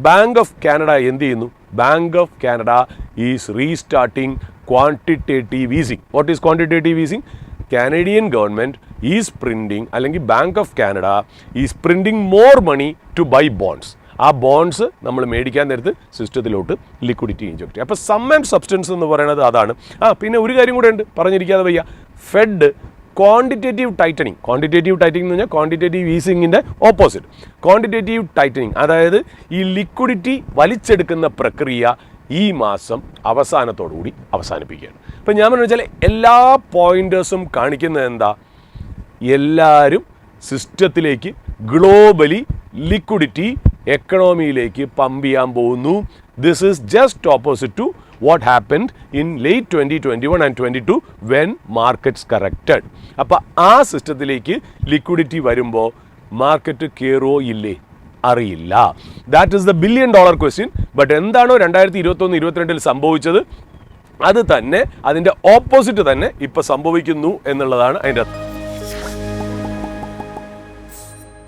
Bank of Canada എന്ത് ചെയ്യുന്നു? Bank of Canada is restarting quantitative easing. What is quantitative easing? Canadian government is printing, അല്ലെങ്കിൽ bank of Canada is printing more money to buy bonds. ആ bonds നമ്മൾ മേടിക്കാൻ നേരത്ത് സിസ്റ്റത്തിലോട്ട് liquidity inject ചെയ്യും. അപ്പോൾ some and substance എന്ന് പറയുന്നത് അതാണ്. പിന്നെ ഒരു കാര്യം കൂടെ ഉണ്ട്, പറഞ്ഞിരിക്കാതെ വയ്യ. ഫെഡ് ക്വാണ്ടിറ്റേറ്റീവ് ടൈറ്റനിങ് എന്ന് പറഞ്ഞാൽ ക്വാണ്ടിറ്റേറ്റീവ് ഈസിങ്ങിൻ്റെ ഓപ്പോസിറ്റ്. ക്വാണ്ടിറ്റേറ്റീവ് ടൈറ്റനിങ്, അതായത് ഈ ലിക്വിഡിറ്റി വലിച്ചെടുക്കുന്ന പ്രക്രിയ ഈ മാസം അവസാനത്തോടുകൂടി അവസാനിപ്പിക്കുകയാണ്. ഇപ്പം ഞാൻ പറഞ്ഞു വെച്ചാൽ എല്ലാ പോയിന്റേഴ്സും കാണിക്കുന്നത് എന്താ? എല്ലാവരും സിസ്റ്റത്തിലേക്ക് ഗ്ലോബലി ലിക്വിഡിറ്റി എക്കണോമിയിലേക്ക് പമ്പ് ചെയ്യാൻ പോകുന്നു. This is just opposite to what happened in late 2021 and 22 when markets corrected. അപ്പോൾ ആ സിസ്റ്റത്തിലേക്ക് ലിക്വിഡിറ്റി വരുമ്പോൾ മാർക്കറ്റ് കയറോ ഇല്ലേ അറിയില്ല. That is the $1 billion question. But എന്താണോ 2021-22 സംഭവിച്ചത് അത് തന്നെ, അതിൻ്റെ ഓപ്പോസിറ്റ് തന്നെ ഇപ്പോൾ സംഭവിക്കുന്നു എന്നുള്ളതാണ് അതിൻ്റെ